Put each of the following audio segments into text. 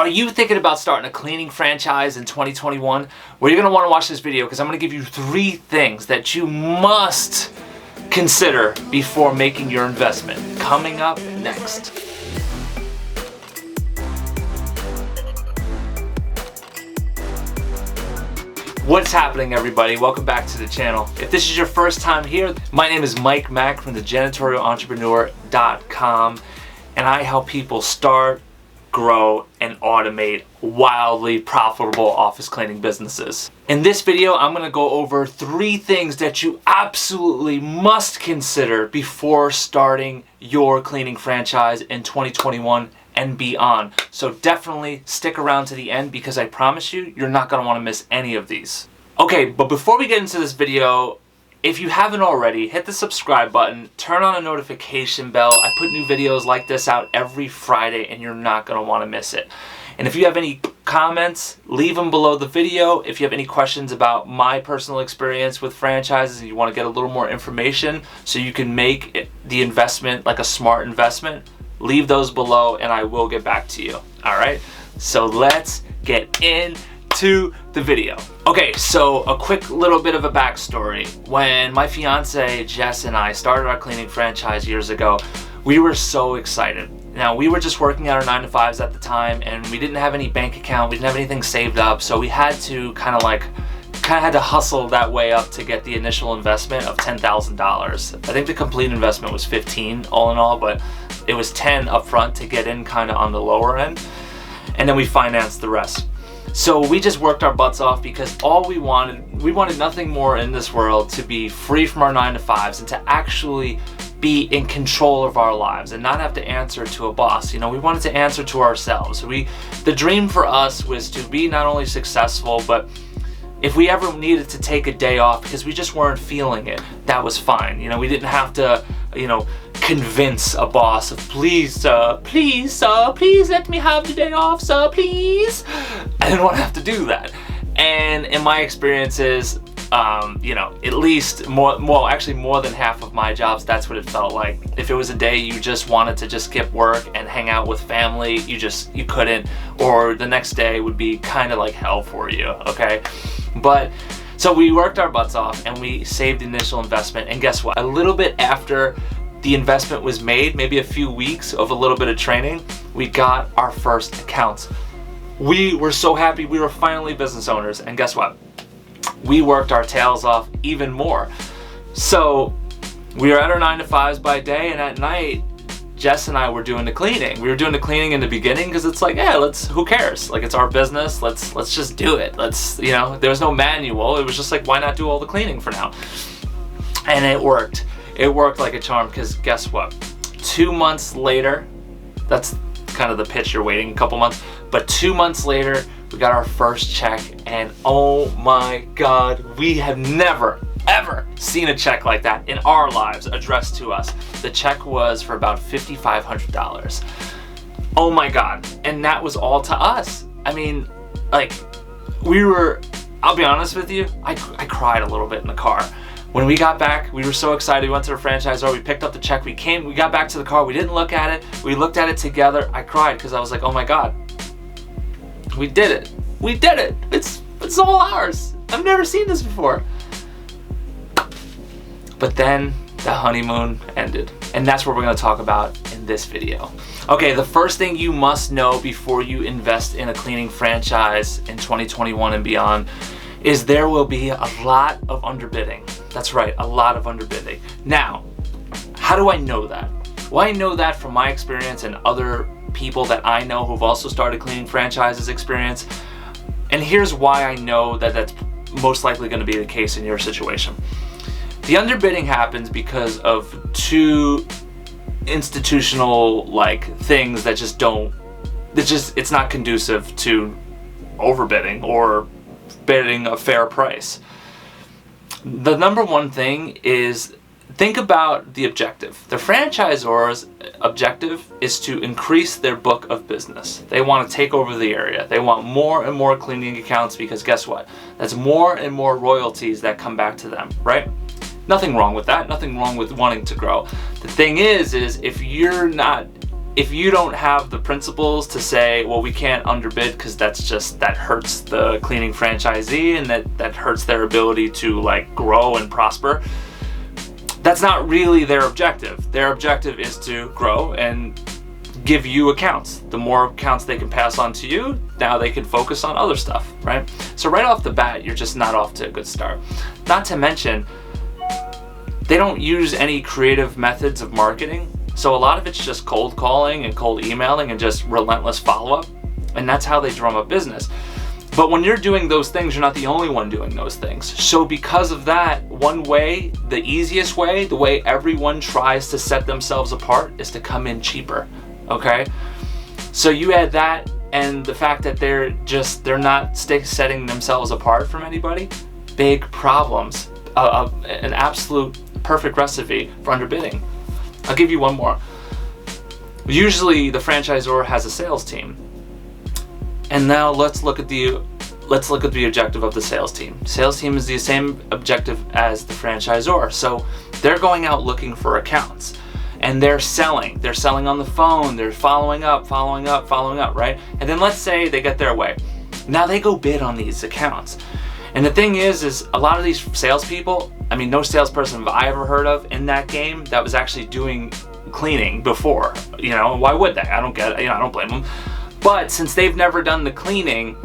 Are you thinking about starting a cleaning franchise in 2021? Well, you're going to want to watch this video because I'm going to give you 3 things that you must consider before making your investment. Coming up next. What's happening, everybody? Welcome back to the channel. If this is your first time here, my name is Mike Mack from the janitorialentrepreneur.com, and I help people start, grow, and automate wildly profitable office cleaning businesses. In this video, I'm going to go over 3 things that you absolutely must consider before starting your cleaning franchise in 2021 and beyond. So definitely stick around to the end because I promise you, you're not going to want to miss any of these. Okay, but before we get into this video, if you haven't already, hit the subscribe button, turn on a notification bell. I put new videos like this out every Friday and you're not going to want to miss it. And if you have any comments, leave them below the video. If you have any questions about my personal experience with franchises and you want to get a little more information so you can make the investment like a smart investment, leave those below and I will get back to you. All right, so let's get into the video. Okay, so a quick little bit of a backstory. When my fiance Jess and I started our cleaning franchise years ago, we were so excited. Now, we were just working at our 9-to-5s at the time and we didn't have any bank account, we didn't have anything saved up, so we had to kind of had to hustle that way up to get the initial investment of $10,000. I think the complete investment was 15 all in all, but it was 10 up front to get in kind of on the lower end, and then we financed the rest. So we just worked our butts off because all we wanted nothing more in this world to be free from our 9-to-5s and to actually be in control of our lives and not have to answer to a boss. You know, we wanted to answer to ourselves. The dream for us was to be not only successful, but if we ever needed to take a day off because we just weren't feeling it, that was fine. You know, we didn't have to, convince a boss of please let me have the day off, sir, please. I didn't want to have to do that. And in my experiences, at least more than half of my jobs, that's what it felt like. If it was a day you just wanted to just skip work and hang out with family, you couldn't, or the next day would be kind of like hell for you, okay? But so we worked our butts off and we saved the initial investment, and guess what? A little bit after the investment was made, maybe a few weeks of a little bit of training, we got our first accounts. We were so happy. We were finally business owners, and guess what? We worked our tails off even more. So we were at our 9-to-5s by day, and at night, Jess and I were doing the cleaning. We were doing the cleaning in the beginning because it's like, yeah, who cares? Like, it's our business. Let's just do it. There was no manual. It was just like, why not do all the cleaning for now? And it worked. It worked like a charm because guess what? 2 months later, that's kind of the pitch you're waiting, a couple months, but 2 months later, we got our first check, and oh my God, we have never, ever seen a check like that in our lives addressed to us. The check was for about $5,500. Oh my God, and that was all to us. I mean, I'll be honest with you, I cried a little bit in the car. When we got back, we were so excited. We went to the franchisor, we picked up the check, we got back to the car, we didn't look at it, we looked at it together. I cried because I was like, oh my God, we did it. We did it. It's all ours. I've never seen this before. But then the honeymoon ended, and that's what we're gonna talk about in this video. Okay, the first thing you must know before you invest in a cleaning franchise in 2021 and beyond is there will be a lot of underbidding. That's right, a lot of underbidding. Now, how do I know that? Well, I know that from my experience and other people that I know who've also started cleaning franchises experience. And here's why I know that that's most likely going to be the case in your situation. The underbidding happens because of 2 institutional things that it's not conducive to overbidding or bidding a fair price. The number one thing is, think about the objective. The franchisor's objective is to increase their book of business. They want to take over the area. They want more and more cleaning accounts because guess what? That's more and more royalties that come back to them, right? Nothing wrong with that. Nothing wrong with wanting to grow. The thing is if you're not if you don't have the principles to say, well, we can't underbid because that hurts the cleaning franchisee and that hurts their ability to like grow and prosper, that's not really their objective. Their objective is to grow and give you accounts. The more accounts they can pass on to you, now they can focus on other stuff, right? So right off the bat, you're just not off to a good start. Not to mention, they don't use any creative methods of marketing. So a lot of it's just cold calling and cold emailing and just relentless follow-up. And that's how they drum up business. But when you're doing those things, you're not the only one doing those things. So because of that, one way, the easiest way, the way everyone tries to set themselves apart is to come in cheaper, okay? So you add that and the fact that they're not setting themselves apart from anybody, big problems. An absolute perfect recipe for underbidding. I'll give you one more. Usually the franchisor has a sales team. And now let's look at the objective of the sales team. Sales team is the same objective as the franchisor. So they're going out looking for accounts and they're selling. They're selling on the phone. They're following up, right? And then let's say they get their way. Now they go bid on these accounts. And the thing is a lot of these salespeople, I mean, no salesperson have I ever heard of in that game that was actually doing cleaning before. You know, why would they? I don't get it. You know, I don't blame them. But since they've never done the cleaning,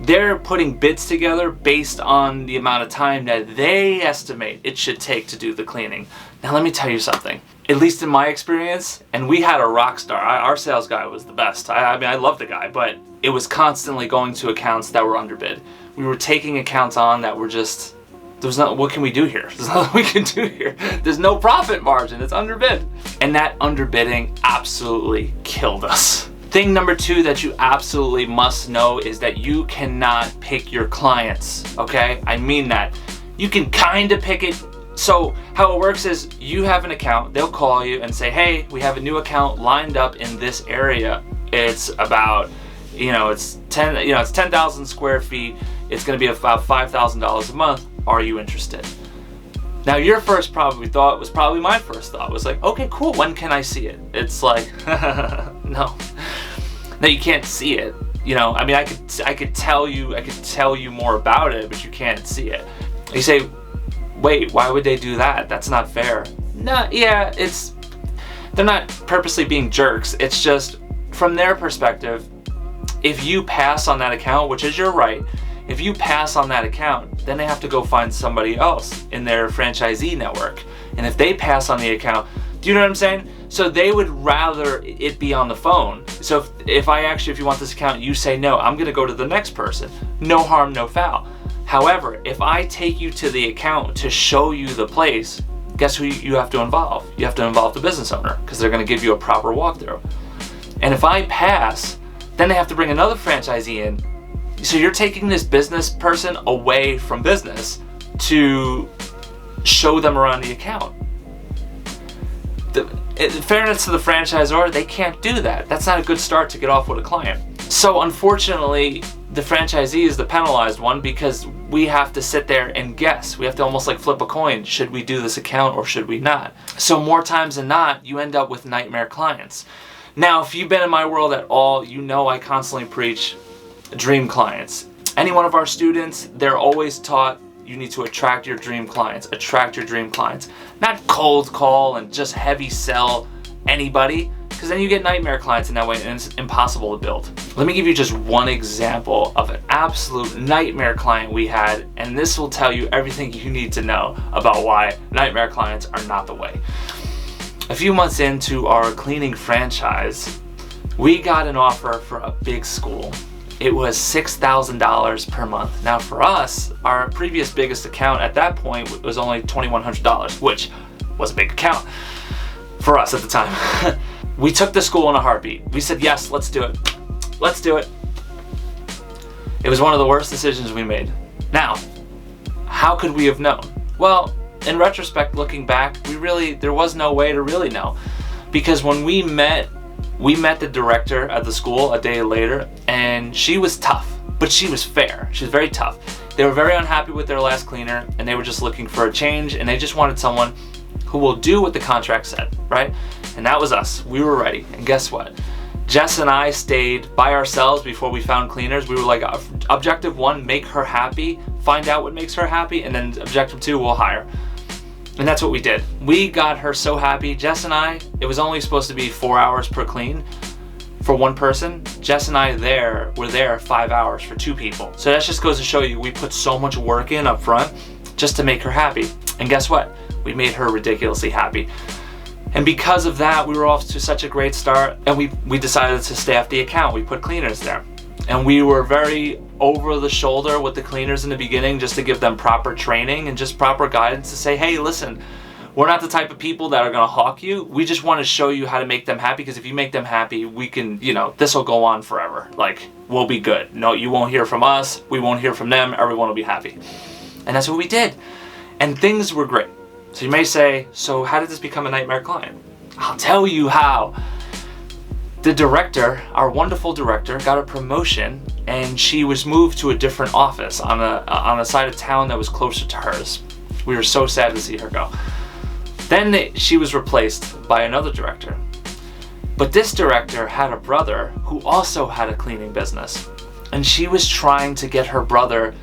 they're putting bids together based on the amount of time that they estimate it should take to do the cleaning. Now, let me tell you something. At least in my experience, and we had a rock star. Our sales guy was the best. I mean, I love the guy, but it was constantly going to accounts that were underbid. We were taking accounts on that were just, what can we do here? There's nothing we can do here. There's no profit margin, it's underbid. And that underbidding absolutely killed us. Thing number 2 that you absolutely must know is that you cannot pick your clients, okay? I mean that. You can kind of pick it. So how it works is you have an account, they'll call you and say, hey, we have a new account lined up in this area. It's about, it's 10,000 square feet. It's going to be about $5,000 a month. Are you interested? Now your first thought was probably my first thought was like, okay, cool. When can I see it? It's like, no, you can't see it. I mean, I could tell you more about it, but you can't see it. You say, wait, why would they do that? That's not fair. No, yeah, they're not purposely being jerks. It's just from their perspective, if you pass on that account, which is your right, if you pass on that account, then they have to go find somebody else in their franchisee network. And if they pass on the account, do you know what I'm saying? So they would rather it be on the phone. So if you want this account, you say, no, I'm gonna go to the next person. No harm, no foul. However, if I take you to the account to show you the place, guess who you have to involve? You have to involve the business owner because they're gonna give you a proper walkthrough. And if I pass, then they have to bring another franchisee in. So you're taking this business person away from business to show them around the account. In fairness to the franchisor, they can't do that. That's not a good start to get off with a client. So unfortunately, the franchisee is the penalized one because we have to sit there and guess. We have to almost like flip a coin. Should we do this account or should we not? So more times than not, you end up with nightmare clients. Now, if you've been in my world at all, you know I constantly preach dream clients. Any one of our students, they're always taught you need to attract your dream clients. Attract your dream clients. Not cold call and just heavy sell anybody, because then you get nightmare clients in that way and it's impossible to build. Let me give you just one example of an absolute nightmare client we had, and this will tell you everything you need to know about why nightmare clients are not the way. A few months into our cleaning franchise, we got an offer for a big school. It was $6,000 per month. Now for us, our previous biggest account at that point was only $2,100, which was a big account for us at the time. We took the school in a heartbeat. We said, yes, let's do it. Let's do it. It was one of the worst decisions we made. Now, how could we have known? Well, in retrospect, looking back, there was no way to really know. Because when we met the director at the school a day later, and she was tough, but she was fair. She was very tough. They were very unhappy with their last cleaner, and they were just looking for a change, and they just wanted someone who will do what the contract said, right? And that was us. We were ready. And guess what? Jess and I stayed by ourselves before we found cleaners. We were like, objective 1, make her happy, find out what makes her happy, and then objective 2, we'll hire. And that's what we did. We got her so happy. Jess and I, it was only supposed to be 4 hours per clean for one person. Jess and I were there 5 hours for 2 people. So that just goes to show you, we put so much work in up front just to make her happy. And guess what? We made her ridiculously happy. And because of that, we were off to such a great start, and we decided to staff the account. We put cleaners there. And we were very over the shoulder with the cleaners in the beginning, just to give them proper training and just proper guidance to say, hey, listen, we're not the type of people that are gonna hawk you. We just wanna show you how to make them happy, because if you make them happy, we can, this will go on forever. Like, we'll be good. No, you won't hear from us, we won't hear from them, everyone will be happy. And that's what we did. And things were great. So you may say, so how did this become a nightmare client? I'll tell you how. The director, our wonderful director, got a promotion, and she was moved to a different office on a side of town that was closer to hers. We were so sad to see her go. Then she was replaced by another director. But this director had a brother who also had a cleaning business, and she was trying to get her brother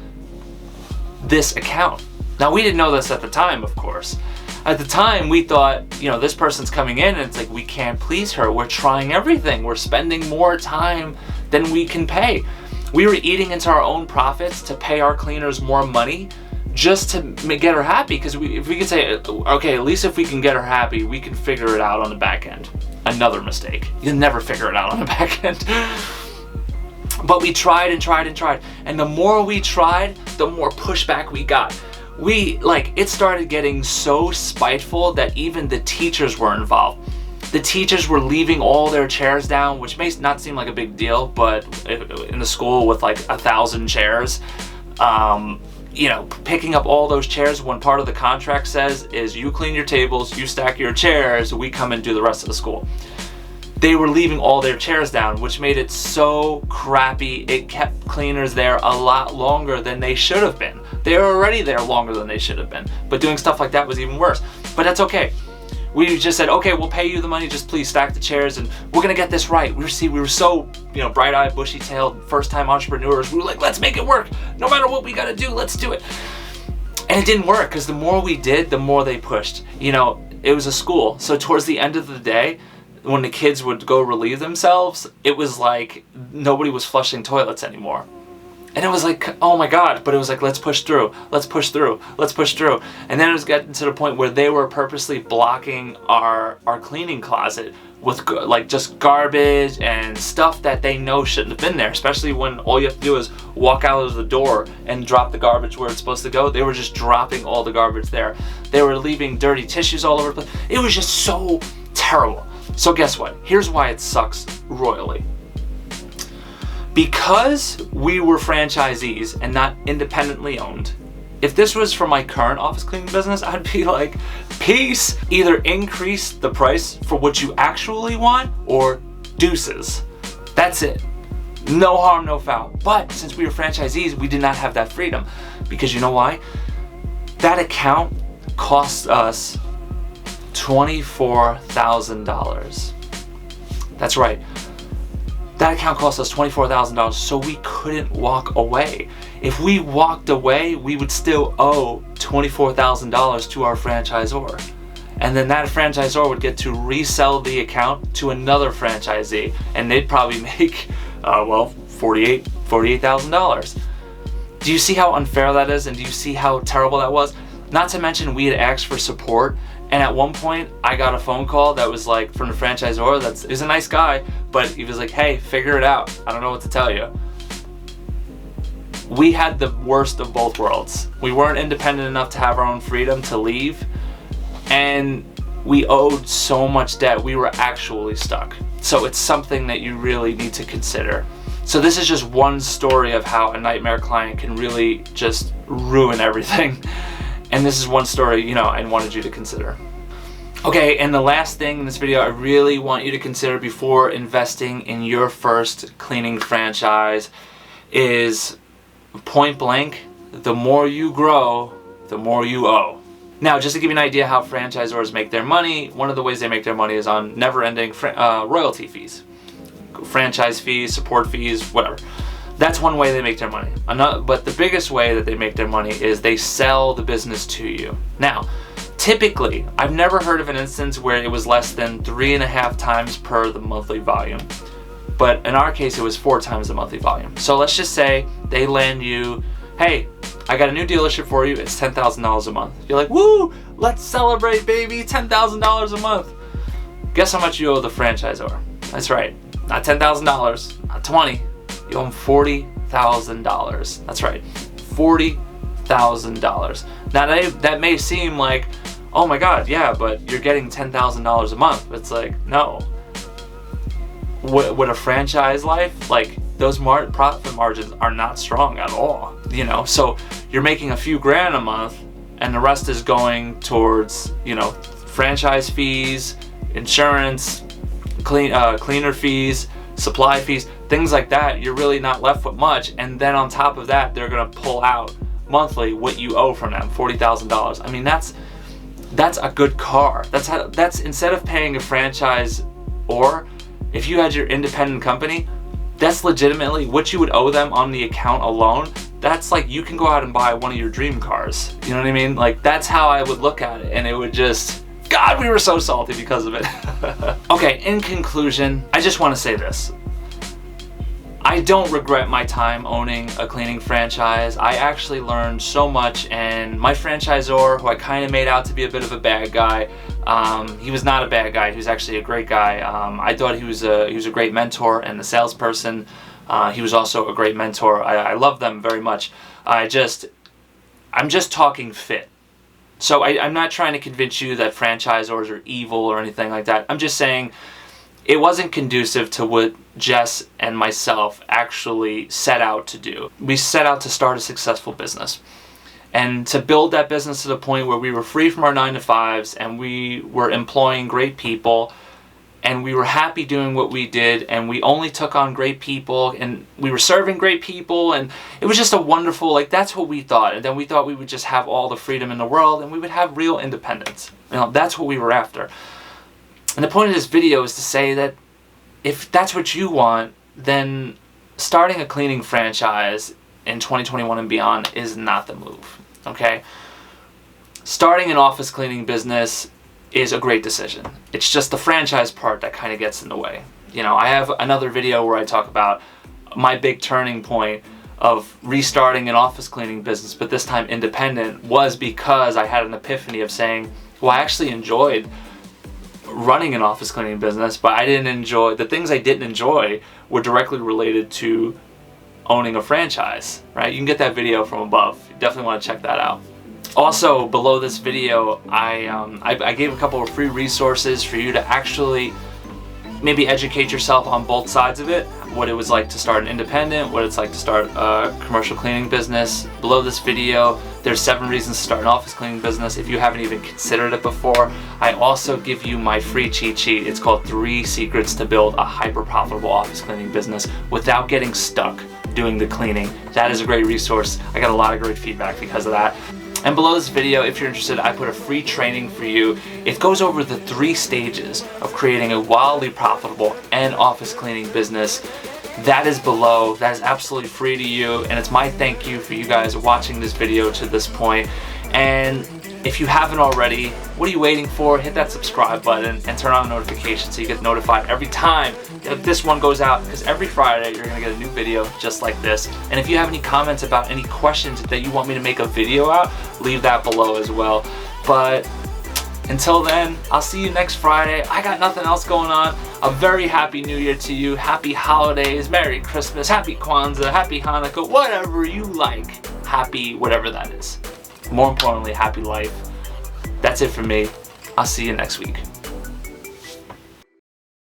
this account. Now, we didn't know this at the time, of course. At the time, we thought, this person's coming in, and it's like, we can't please her. We're trying everything. We're spending more time than we can pay. We were eating into our own profits to pay our cleaners more money just to get her happy, because if we could say, okay, at least if we can get her happy, we can figure it out on the back end. Another mistake. You'll never figure it out on the back end. But we tried and tried and tried. And the more we tried, the more pushback we got. It started getting so spiteful that even the teachers were involved. The teachers were leaving all their chairs down, which may not seem like a big deal, but in the school with like 1,000 chairs, picking up all those chairs when part of the contract says is you clean your tables, you stack your chairs, we come and do the rest of the school. They were leaving all their chairs down, which made it so crappy. It kept cleaners there a lot longer than they should have been. They were already there longer than they should have been, but doing stuff like that was even worse. But that's okay. We just said, okay, we'll pay you the money, just please stack the chairs, and we're gonna get this right. We were so, bright-eyed, bushy-tailed, first-time entrepreneurs. We were like, let's make it work. No matter what we gotta do, let's do it. And it didn't work, because the more we did, the more they pushed. It was a school, so towards the end of the day, when the kids would go relieve themselves, it was like nobody was flushing toilets anymore. And it was like, oh my God, but it was like, let's push through, let's push through, let's push through. And then it was getting to the point where they were purposely blocking our cleaning closet with just garbage and stuff that they know shouldn't have been there, especially when all you have to do is walk out of the door and drop the garbage where it's supposed to go. They were just dropping all the garbage there. They were leaving dirty tissues all over the place. It was just so terrible. So guess what? Here's why it sucks royally. Because we were franchisees and not independently owned, if this was for my current office cleaning business, I'd be like, peace. Either increase the price for what you actually want or deuces. That's it. No harm, no foul. But since we were franchisees, we did not have that freedom. Because you know why? That account cost us $24,000. That's right. That account cost us $24,000, so we couldn't walk away. If we walked away, we would still owe $24,000 to our franchisor. And then that franchisor would get to resell the account to another franchisee, and they'd probably make, $48,000. Do you see how unfair that is, and do you see how terrible that was? Not to mention, we had asked for support, and at one point, I got a phone call that was like from the franchisor. He's a nice guy, but he was like, hey, figure it out. I don't know what to tell you. We had the worst of both worlds. We weren't independent enough to have our own freedom to leave, and we owed so much debt, we were actually stuck. So it's something that you really need to consider. So this is just one story of how a nightmare client can really just ruin everything. And this is one story, I wanted you to consider. Okay, and the last thing in this video I really want you to consider before investing in your first cleaning franchise is point blank, the more you grow, the more you owe. Now, just to give you an idea how franchisors make their money, one of the ways they make their money is on never-ending royalty fees. Franchise fees, support fees, whatever. That's one way they make their money. But the biggest way that they make their money is they sell the business to you. Now, typically, I've never heard of an instance where it was less than 3.5 times per the monthly volume. But in our case, it was 4 times the monthly volume. So let's just say they land you, hey, I got a new dealership for you, it's $10,000 a month. You're like, woo, let's celebrate, baby, $10,000 a month. Guess how much you owe the franchisor? That's right, not $10,000, not 20, you owe them $40,000. That's right, $40,000. Now that may seem like, oh my God, yeah, but you're getting $10,000 a month. It's like, no. With a franchise life, like those profit margins are not strong at all, you know? So you're making a few grand a month and the rest is going towards, you know, franchise fees, insurance, cleaner fees, supply fees, things like that. You're really not left with much. And then on top of that, they're gonna pull out monthly what you owe from them, $40,000. I mean, that's a good car. That's instead of paying a franchise, or if you had your independent company, that's legitimately what you would owe them on the account alone. That's like you can go out and buy one of your dream cars. You know what I mean? Like that's how I would look at it, and it would just, God, we were so salty because of it. Okay, in conclusion, I just want to say this. I don't regret my time owning a cleaning franchise. I actually learned so much, and my franchisor, who I kind of made out to be a bit of a bad guy, he was not a bad guy. He was actually a great guy. I thought he was a great mentor and a salesperson. He was also a great mentor. I love them very much. I'm just talking fit. So I'm not trying to convince you that franchisors are evil or anything like that. I'm just saying it wasn't conducive to what Jess and myself actually set out to do. We set out to start a successful business and to build that business to the point where we were free from our 9-to-5s and we were employing great people and we were happy doing what we did, and we only took on great people and we were serving great people, and it was just a wonderful, like that's what we thought. And then we thought we would just have all the freedom in the world and we would have real independence. You know, that's what we were after. And the point of this video is to say that if that's what you want, then starting a cleaning franchise in 2021 and beyond is not the move, okay? Starting an office cleaning business is a great decision. It's just the franchise part that kind of gets in the way. You know, I have another video where I talk about my big turning point of restarting an office cleaning business, but this time independent, was because I had an epiphany of saying, well, I actually enjoyed running an office cleaning business, but I didn't enjoy, the things I didn't enjoy were directly related to owning a franchise, right? You can get that video from above. You definitely want to check that out. Also, below this video, I gave a couple of free resources for you to actually maybe educate yourself on both sides of it, what it was like to start an independent, what it's like to start a commercial cleaning business. Below this video, there's 7 reasons to start an office cleaning business if you haven't even considered it before. I also give you my free cheat sheet. It's called 3 Secrets to Build a Hyper Profitable Office Cleaning Business Without Getting Stuck Doing the Cleaning. That is a great resource. I got a lot of great feedback because of that. And below this video, if you're interested, I put a free training for you. It goes over the 3 stages of creating a wildly profitable and office cleaning business. That is below. That is absolutely free to you, and it's my thank you for you guys watching this video to this point. And if you haven't already, what are you waiting for? Hit that subscribe button and turn on notifications so you get notified every time this one goes out, because every Friday you're gonna get a new video just like this. And if you have any comments about any questions that you want me to make a video out, leave that below as well. But until then, I'll see you next Friday. I got nothing else going on. A very happy New Year to you. Happy holidays, Merry Christmas, Happy Kwanzaa, Happy Hanukkah, whatever you like. Happy whatever that is. More importantly, happy life. That's it for me. I'll see you next week.